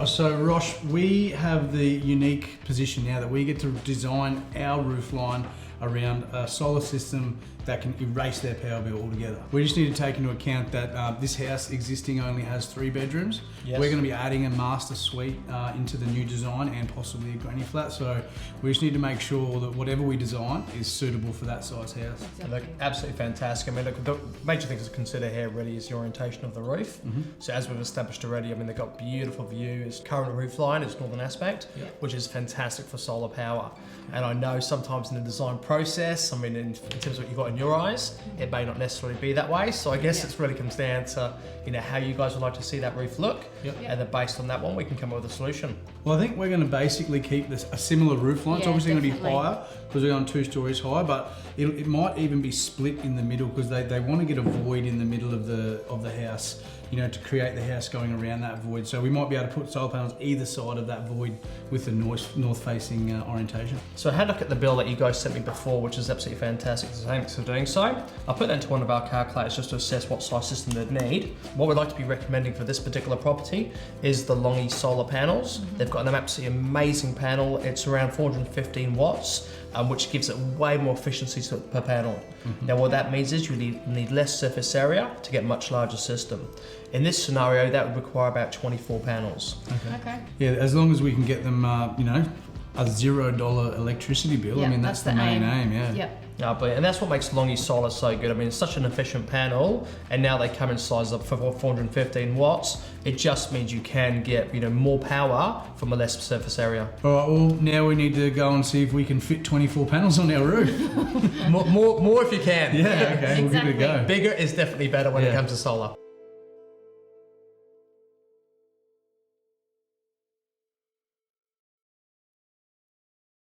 So Rosh, we have the unique position now that we get to design our roof line around a solar system that can erase their power bill altogether. We just need to take into account that this house existing only has 3 bedrooms. Yes. We're going to be adding a master suite into the new design and possibly a granny flat. So we just need to make sure that whatever we design is suitable for that size house. They look absolutely fantastic. I mean, look, the major things to consider here really is the orientation of the roof. So as we've established already, I mean, they've got beautiful view. It's current roof line, it's northern aspect, which is fantastic for solar power. And I know sometimes in the design process, I mean, in terms of what you've got in your eyes, it may not necessarily be that way. So I guess it's really comes down to, how you guys would like to see that roof look. And then based on that one, we can come up with a solution. Well, I think we're going to basically keep this a similar roof line. It's obviously going to be higher because we're going 2 stories high, but it might even be split in the middle because they want to get a void in the middle of the house, to create the house going around that void. So we might be able to put solar panels either side of that void with the north-facing orientation. So I had a look at the bill that you guys sent me before, which is absolutely fantastic. So thanks for doing so. I'll put that into one of our calculators just to assess what size system they'd need. What we'd like to be recommending for this particular property is the Longi Solar panels. They've got an absolutely amazing panel. It's around 415 watts, which gives it way more efficiency per panel. Now what that means is you need less surface area to get a much larger system. In this scenario, that would require about 24 panels. Okay. Yeah, as long as we can get them, a $0 electricity bill. I mean, that's the main aim. And that's what makes Longi Solar so good. I mean, it's such an efficient panel, and now they come in sizes up for 415 watts. It just means you can get, more power from a less surface area. All right, well, now we need to go and see if we can fit 24 panels on our roof. more if you can. Yeah, okay, we'll give it a go. Bigger is definitely better when it comes to solar.